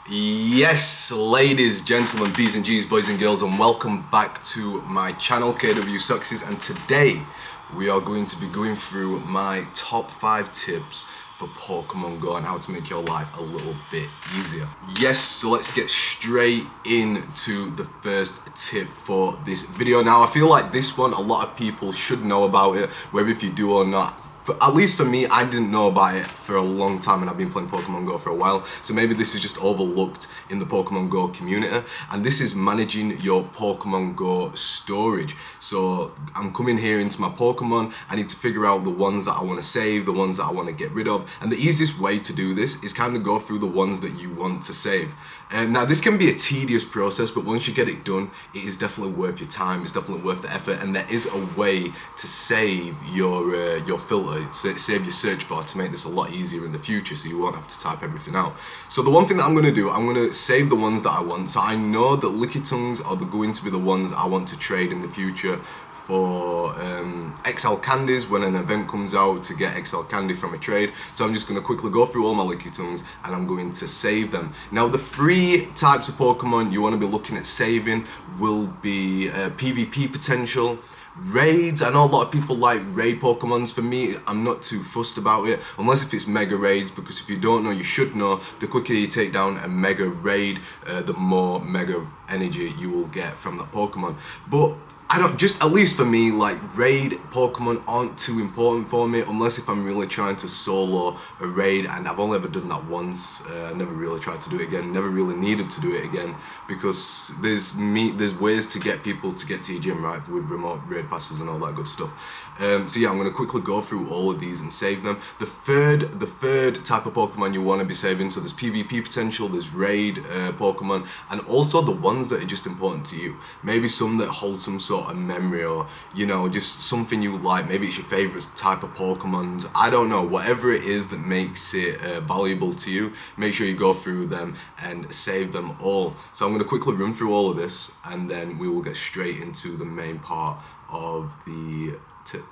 Yes, ladies, gentlemen, B's and G's, boys and girls, and welcome back to my channel, KW Success. And today we are going to be going through my top 5 tips for Pokemon Go and how to make your life a little bit easier. Yes, so let's get straight into the first tip for this video. Now, I feel like this one, a lot of people should know about it, whether if you do or not. At least for me, I didn't know about it for a long time, and I've been playing Pokemon Go for a while, so maybe this is just overlooked in the Pokemon Go community, and this is managing your Pokemon Go storage. So I'm coming here into my Pokemon. I need to figure out the ones that I want to save, the ones that I want to get rid of, and the easiest way to do this is kind of go through the ones that you want to save. Now, this can be a tedious process, but once you get it done, it is definitely worth your time, it's definitely worth the effort, and there is a way to save your filter, save your search bar, to make this a lot easier in the future, so you won't have to type everything out. So the one thing that I'm going to do, I'm going to save the ones that I want. So I know that Lickitungs are going to be the ones I want to trade in the future for XL candies when an event comes out, to get XL candy from a trade. So I'm just going to quickly go through all my Lickitungs and I'm going to save them. Now, the 3 types of Pokemon you want to be looking at saving will be PvP potential, raids. I know a lot of people like raid Pokemons. For me, I'm not too fussed about it, unless if it's mega raids, because if you don't know, you should know, the quicker you take down a mega raid, the more mega energy you will get from that Pokemon. But I don't, just at least for me, like, raid Pokemon aren't too important for me, unless if I'm really trying to solo a raid, and I've only ever done that once. Never really tried to do it again, never really needed to do it again, because there's ways to get people to get to your gym, right, with remote raid passes and all that good stuff. So yeah, I'm going to quickly go through all of these and save them. The third type of Pokemon you want to be saving, so there's PvP potential, there's raid Pokemon, and also the ones that are just important to you. Maybe some that hold some sort of memory, or, you know, just something you like. Maybe it's your favorite type of Pokemon. I don't know, whatever it is that makes it valuable to you, make sure you go through them and save them all. So I'm going to quickly run through all of this, and then we will get straight into the main part of the tip.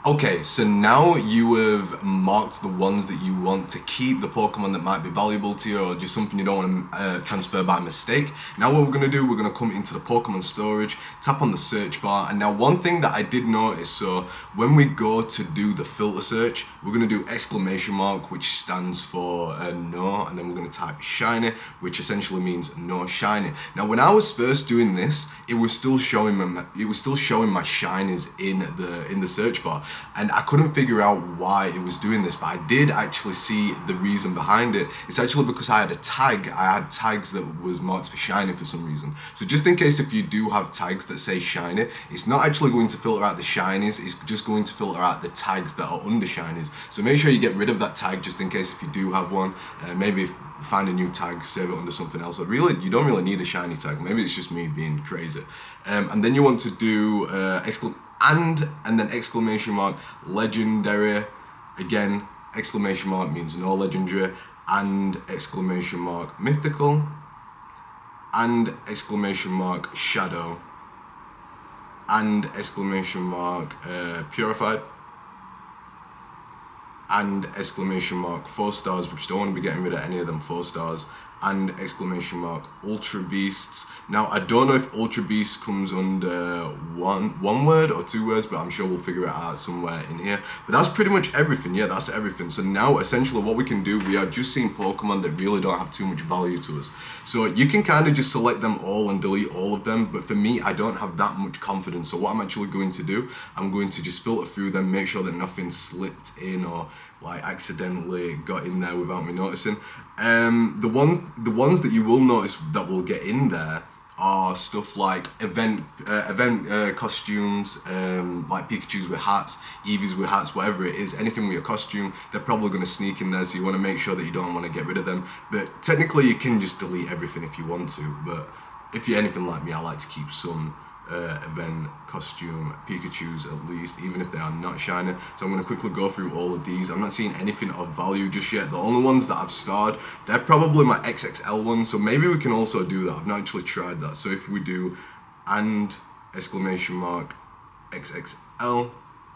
Okay, so now you have marked the ones that you want to keep, the Pokemon that might be valuable to you, or just something you don't want to transfer by mistake. Now what we're going to do, we're going to come into the Pokemon storage, tap on the search bar, and now one thing that I did notice, so when we go to do the filter search, we're going to do exclamation mark, which stands for no, and then we're going to type shiny, which essentially means no shiny. Now, when I was first doing this, it was still showing my shinies in the search bar, and I couldn't figure out why it was doing this, but I did actually see the reason behind it. It's actually because I had tags that was marked for shiny for some reason. So just in case if you do have tags that say shiny, it's not actually going to filter out the shinies, it's just going to filter out the tags that are under shinies. So make sure you get rid of that tag just in case if you do have one. Maybe find a new tag, save it under something else. Or really, you don't really need a shiny tag. Maybe it's just me being crazy. And then you want to do and then exclamation mark legendary. Again, exclamation mark means no legendary, and exclamation mark mythical, and exclamation mark shadow, and exclamation mark purified, and exclamation mark 4 stars, because you don't want to be getting rid of any of them 4 stars, and exclamation mark ultra beasts. Now, I don't know if ultra beast comes under one word or 2 words, but I'm sure we'll figure it out somewhere in here. But that's pretty much everything. Yeah, that's everything. So now essentially what we can do, we are just seeing Pokemon that really don't have too much value to us. So you can kind of just select them all and delete all of them, but for me, I don't have that much confidence. So what I'm actually going to do, I'm going to just filter through them, make sure that nothing slipped in or like accidentally got in there without me noticing. The ones that you will notice that will get in there are stuff like event costumes, like Pikachus with hats, Eevees with hats, whatever it is, anything with your costume, they're probably going to sneak in there, so you want to make sure that you don't want to get rid of them. But technically you can just delete everything if you want to, but if you're anything like me, I like to keep some event costume Pikachus, at least, even if they are not shiny. So I'm going to quickly go through all of these. I'm not seeing anything of value just yet. The only ones that I've starred, they're probably my XXL ones, so maybe we can also do that. I've not actually tried that. So if we do and exclamation mark XXL,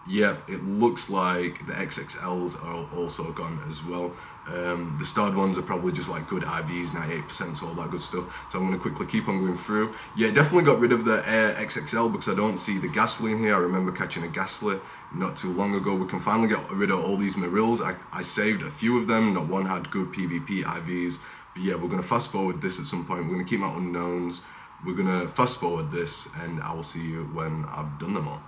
yeah, it looks like the XXLs are also gone as well. The starred ones are probably just like good IVs, 98%, so all that good stuff. So I'm going to quickly keep on going through. Yeah, definitely got rid of the Air XXL because I don't see the Ghastly in here. I remember catching a Ghastly not too long ago. We can finally get rid of all these Marills. I saved a few of them. Not one had good PvP IVs. But yeah, we're going to fast forward this at some point. We're going to keep my unknowns. We're going to fast forward this, and I will see you when I've done them all.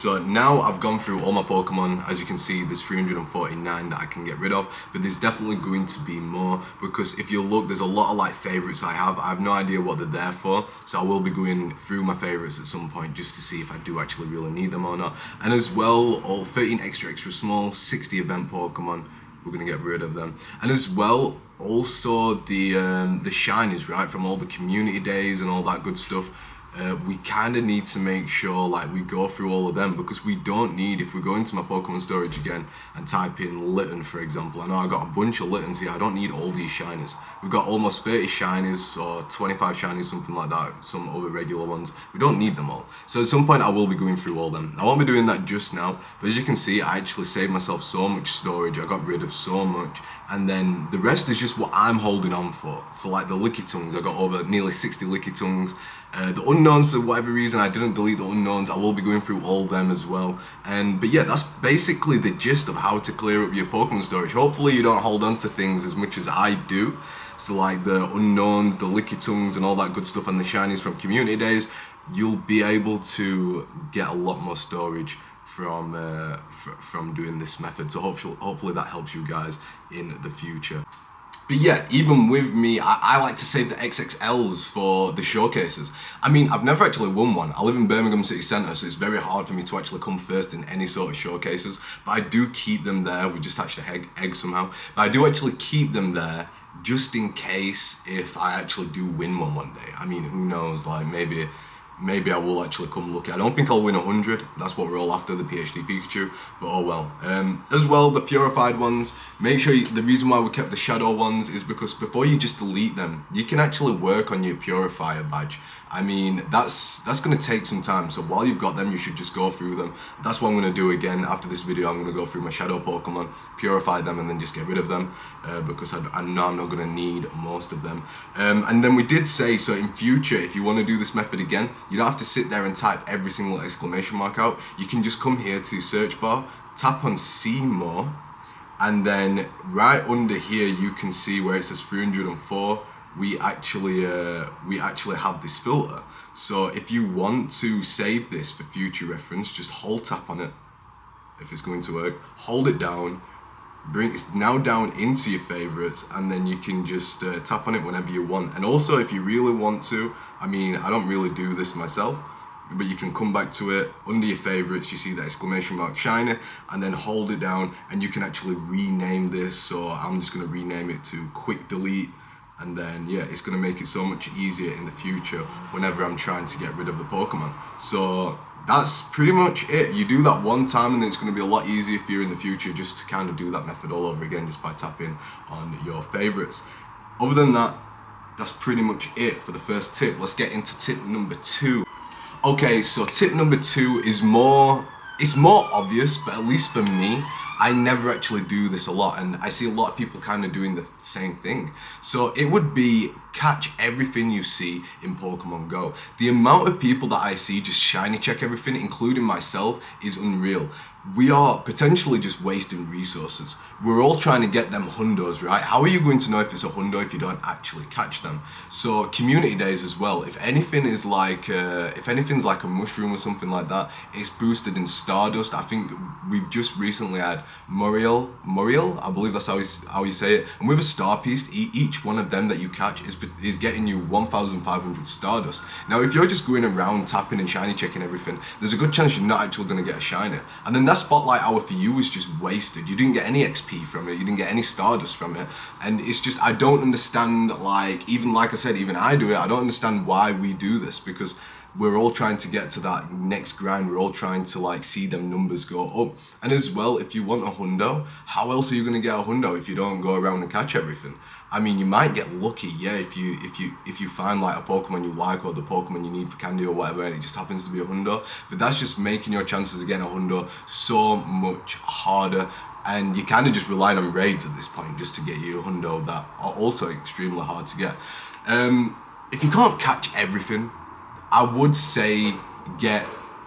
So now I've gone through all my Pokemon. As you can see, there's 349 that I can get rid of, but there's definitely going to be more, because if you look, there's a lot of like favorites I have no idea what they're there for. So I will be going through my favorites at some point just to see if I do actually really need them or not. And as well, all 13 extra small, 60 event Pokemon, we're gonna get rid of them. And as well, also the shinies, right, from all the community days and all that good stuff. We kind of need to make sure like we go through all of them, because we don't need, if we go into my Pokemon storage again and type in Litten, for example, I know I got a bunch of Littens here. I don't need all these shinies. We've got almost 30 shinies or 25 shinies, something like that, some other regular ones. We don't need them all. So at some point I will be going through all them. I won't be doing that just now, but as you can see, I actually saved myself so much storage. I got rid of so much, and then the rest is just what I'm holding on for. So like the Licky Tongues, I got over nearly 60 Licky Tongues. The unknowns, for whatever reason, I didn't delete the unknowns. I will be going through all them as well. But yeah, that's basically the gist of how to clear up your Pokemon storage. Hopefully you don't hold on to things as much as I do. So like the unknowns, the Licky Tongues and all that good stuff, and the shinies from community days, you'll be able to get a lot more storage from doing this method. So hopefully that helps you guys in the future. But yeah, even with me, I like to save the XXLs for the showcases. I mean, I've never actually won one. I live in Birmingham City Centre, so it's very hard for me to actually come first in any sort of showcases. But I do keep them there. We just hatched an egg somehow. But I do actually keep them there just in case if I actually do win one day. I mean, who knows, like maybe I will actually come lucky. I don't think I'll win 100. That's what we're all after, the PhD Pikachu. But oh well. As well, the purified ones, make sure the reason why we kept the shadow ones is because before you just delete them, you can actually work on your purifier badge. I mean, that's going to take some time. So while you've got them, you should just go through them. That's what I'm going to do again. After this video, I'm going to go through my shadow Pokemon, purify them, and then just get rid of them. Because I know I'm not going to need most of them. And then we did say, so in future, if you want to do this method again, you don't have to sit there and type every single exclamation mark out. You can just come here to the search bar, tap on see more, and then right under here you can see where it says 304. We actually have this filter. So if you want to save this for future reference, just hold tap on it. If it's going to work, hold it down, bring it now down into your favorites, and then you can just tap on it whenever you want. And also, if you really want to, I mean, I don't really do this myself, but you can come back to it under your favorites. You see the exclamation mark shiny, and then hold it down, and you can actually rename this. So I'm just going to rename it to quick delete. And then, yeah, it's going to make it so much easier in the future whenever I'm trying to get rid of the Pokemon. So that's pretty much it. You do that one time, and then it's going to be a lot easier for you in the future just to kind of do that method all over again just by tapping on your favorites. Other than that, that's pretty much it for the first tip. Let's get into tip number 2. Okay, so tip number 2 is it's more obvious, but at least for me, I never actually do this a lot, and I see a lot of people kind of doing the same thing. So it would be catch everything you see in Pokemon Go. The amount of people that I see just shiny check everything, including myself, is unreal. we are potentially just wasting resources. We're all trying to get them hundos, right? How are you going to know if it's a hundo if you don't actually catch them? So community days as well. If anything is like, if anything's like a mushroom or something like that, it's boosted in Stardust. I think we've just recently had Muriel, I believe that's how you say it. And with a star piece, each one of them that you catch is getting you 1,500 Stardust. Now, if you're just going around tapping and shiny checking everything, there's a good chance you're not actually going to get a shiny. And then that spotlight hour for you was just wasted. You didn't get any XP from it. You didn't get any Stardust from it. And it's just, I don't understand, like, even like I said, even I do it. I don't understand why we do this, because we're all trying to get to that next grind. We're all trying to like see them numbers go up. And as well, if you want a hundo, how else are you going to get a hundo if you don't go around and catch everything? I mean, you might get lucky, yeah, if you find like a Pokemon you like or the Pokemon you need for candy or whatever, and it just happens to be a hundo. But that's just making your chances of getting a hundo so much harder. And you kind of just relying on raids at this point just to get you a hundo that are also extremely hard to get. If you can't catch everything, I would say get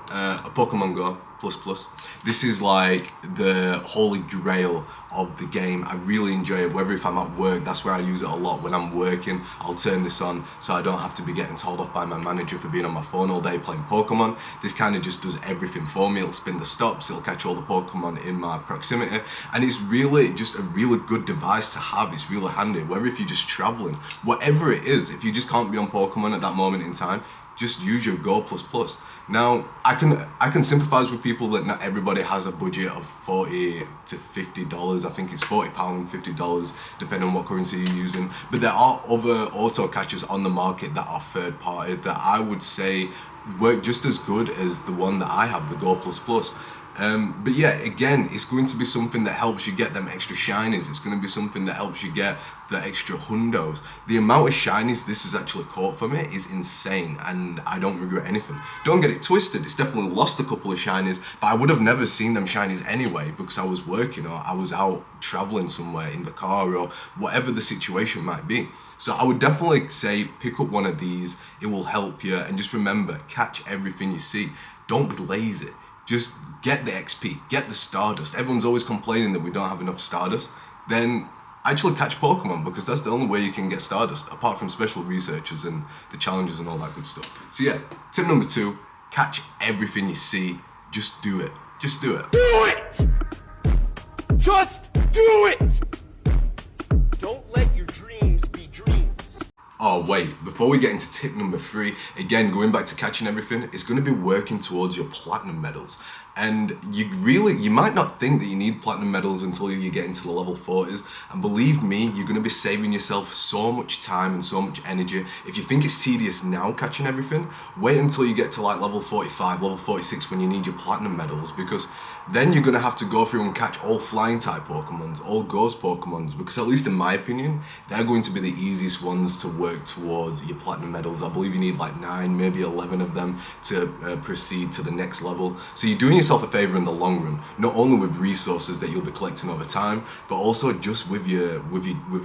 a Pokemon Go plus. This is like the holy grail of the game. I really enjoy it. Whether if I'm at work, that's where I use it a lot. When I'm working, I'll turn this on so I don't have to be getting told off by my manager for being on my phone all day playing Pokemon. This kind of just does everything for me. It'll spin the stops, it'll catch all the Pokemon in my proximity, and it's really just a really good device to have. It's really handy. Whether if you're just traveling, whatever it is, if you just can't be on Pokemon at that moment in time, just use your Go plus. Now, I can sympathize with people that not everybody has a budget of $40 to $50. I think it's £40, $50, depending on what currency you're using. But there are other auto catchers on the market that are third party that I would say work just as good as the one that I have, the Go plus. But yeah, again, it's going to be something that helps you get them extra shinies. It's going to be something that helps you get the extra hundos. The amount of shinies this has actually caught for me is insane, and I don't regret anything. Don't get it twisted, it's definitely lost a couple of shinies, but I would have never seen them shinies anyway because I was working or I was out traveling somewhere in the car or whatever the situation might be. So I would definitely say pick up one of these. It will help you, and just remember, catch everything you see. Don't be lazy. Just get the XP, get the Stardust. Everyone's always complaining that we don't have enough Stardust. Then actually catch Pokemon, because that's the only way you can get Stardust, apart from special researchers and the challenges and all that good stuff. So yeah, tip number 2, catch everything you see. Just do it. Just do it. Do it! Just do it! Don't let your dreams be dreams. Oh wait, before we get into tip number 3, again, going back to catching everything, it's going to be working towards your platinum medals. And you might not think that you need platinum medals until you get into the level 40s. And believe me, you're going to be saving yourself so much time and so much energy. If you think it's tedious now catching everything, wait until you get to like level 45, level 46 when you need your platinum medals, because then you're going to have to go through and catch all flying type Pokemons, all ghost Pokemons, because at least in my opinion, they're going to be the easiest ones to work towards your platinum medals. I believe you need like 9, maybe 11 of them to proceed to the next level. So you're doing yourself a favor in the long run, not only with resources that you'll be collecting over time, but also just with your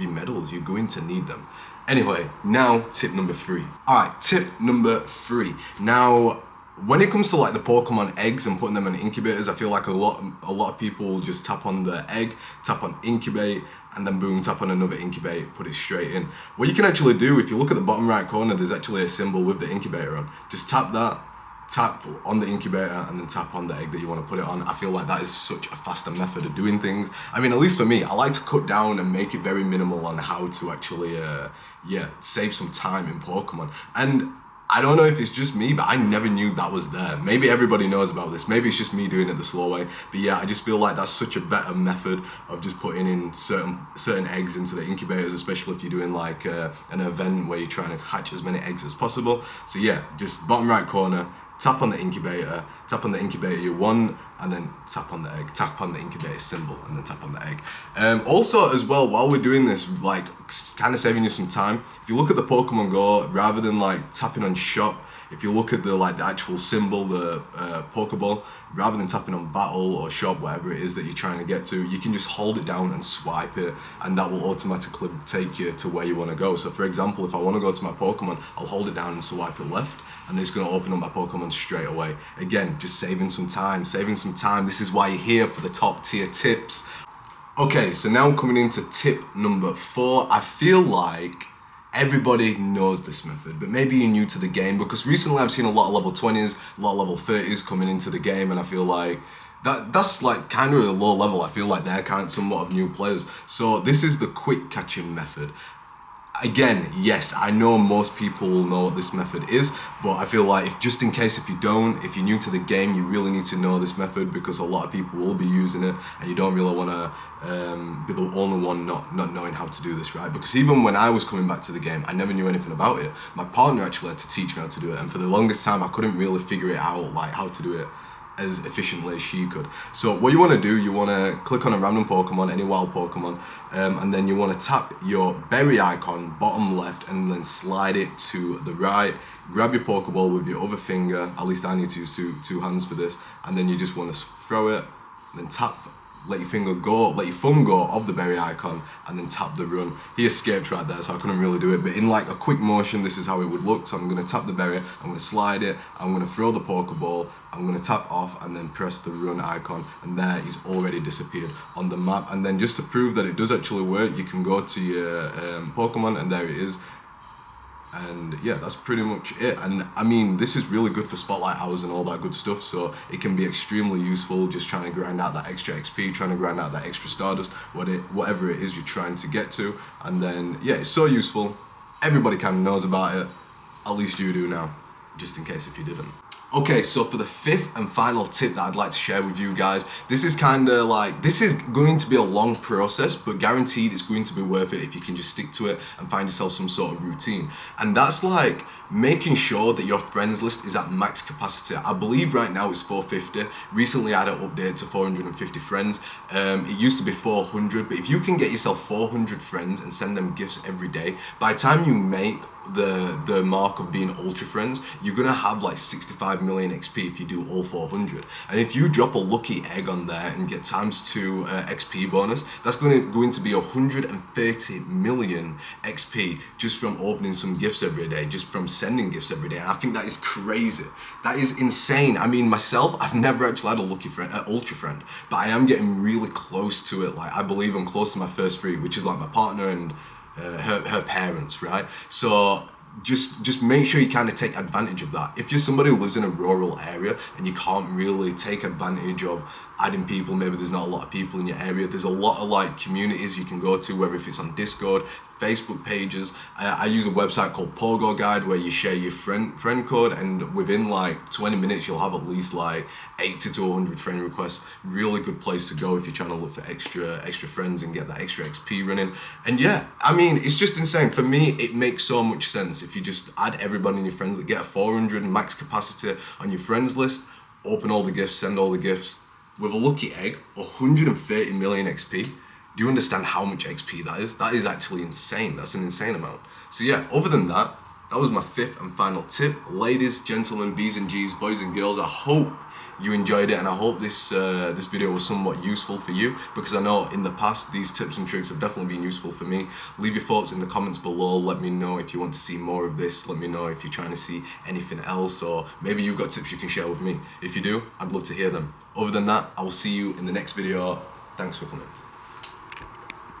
medals. You're going to need them. Anyway, now tip number 3. Alright, tip number 3. Now, when it comes to like the Pokemon eggs and putting them in incubators, I feel like a lot of people just tap on the egg, tap on incubate, and then boom, tap on another incubate, put it straight in. What you can actually do, if you look at the bottom right corner, there's actually a symbol with the incubator on. Just tap that, tap on the incubator, and then tap on the egg that you want to put it on. I feel like that is such a faster method of doing things. I mean, at least for me, I like to cut down and make it very minimal on how to actually, save some time in Pokemon. And I don't know if it's just me, but I never knew that was there. Maybe everybody knows about this. Maybe it's just me doing it the slow way. But yeah, I just feel like that's such a better method of just putting in certain eggs into the incubators, especially if you're doing like an event where you're trying to hatch as many eggs as possible. So yeah, just bottom right corner, tap on the incubator you want, and then tap on the egg, tap on the incubator symbol, and then tap on the egg. Also as well, while we're doing this, like kind of saving you some time, if you look at the Pokemon Go, rather than like tapping on shop, if you look at the actual symbol, the Pokeball, rather than tapping on battle or shop, whatever it is that you're trying to get to, you can just hold it down and swipe it, and that will automatically take you to where you want to go. So for example, if I want to go to my Pokemon, I'll hold it down and swipe it left, and it's going to open up my Pokemon straight away. Again, just saving some time. This is why you're here, for the top tier tips. Okay, so now coming into tip number 4. I feel like everybody knows this method, but maybe you're new to the game, because recently I've seen a lot of level 20s, a lot of level 30s coming into the game, and I feel like that's like kind of a low level. I feel like they're kind of somewhat of new players. So this is the quick catching method. Again, yes, I know most people will know what this method is, but I feel like just in case if you're new to the game, you really need to know this method, because a lot of people will be using it, and you don't really want to be the only one not knowing how to do this, right? Because even when I was coming back to the game, I never knew anything about it. My partner actually had to teach me how to do it, and for the longest time I couldn't really figure it out, like how to do it as efficiently as she could. So what you want to do, you want to click on a random Pokemon, any wild Pokemon, and then you want to tap your berry icon bottom left, and then slide it to the right. Grab your Pokeball with your other finger, at least I need to use two hands for this, and then you just want to throw it, then tap, let your thumb go of the berry icon, and then tap the run. He escaped right there, so I couldn't really do it, but in like a quick motion, this is how it would look. So I'm going to tap the berry, I'm going to slide it, I'm going to throw the Pokeball, I'm going to tap off, and then press the run icon, and there he's already disappeared on the map. And then just to prove that it does actually work, you can go to your Pokemon, and there it is. And yeah, that's pretty much it. And I mean, this is really good for spotlight hours and all that good stuff, so it can be extremely useful just trying to grind out that extra XP, trying to grind out that extra Stardust, whatever it is you're trying to get to. And then yeah, it's so useful. Everybody kind of knows about it. At least you do now, just in case if you didn't. Okay, so for the 5th and final tip that I'd like to share with you guys, this is kind of like, this is going to be a long process, but guaranteed it's going to be worth it if you can just stick to it and find yourself some sort of routine. And that's like making sure that your friends list is at max capacity. I believe right now it's 450. Recently I had an update to 450 friends. It used to be 400, but if you can get yourself 400 friends and send them gifts every day, by the time you make the mark of being ultra friends, you're gonna have like 65 million XP if you do all 400. And if you drop a lucky egg on there and get ×2 XP bonus, that's going to be 130 million XP just from opening some gifts every day, just from sending gifts every day. And I think that is crazy. That is insane. I mean, myself, I've never actually had a lucky friend, ultra friend, but I am getting really close to it. Like, I believe I'm close to my first 3, which is like my partner and her parents, right? So just make sure you kind of take advantage of that. If you're somebody who lives in a rural area and you can't really take advantage of adding people, maybe there's not a lot of people in your area, there's a lot of like communities you can go to, whether if it's on Discord, Facebook pages. I use a website called Pogo Guide where you share your friend code, and within like 20 minutes you'll have at least like 80 to 100 friend requests. Really good place to go if you're trying to look for extra friends and get that extra XP running. And yeah, I mean, it's just insane. For me, it makes so much sense. If you just add everybody in your friends list, get a 400 max capacity on your friends list, open all the gifts, send all the gifts, with a lucky egg, 130 million XP. Do you understand how much XP that is? That is actually insane. That's an insane amount. So yeah, other than that, that was my 5th and final tip. Ladies, gentlemen, B's and G's, boys and girls, I hope you enjoyed it, and I hope this video was somewhat useful for you, because I know in the past these tips and tricks have definitely been useful for me. Leave your thoughts in the comments below. Let me know if you want to see more of this. Let me know if you're trying to see anything else, or maybe you've got tips you can share with me. If you do, I'd love to hear them. Other than that, I will see you in the next video. Thanks for coming.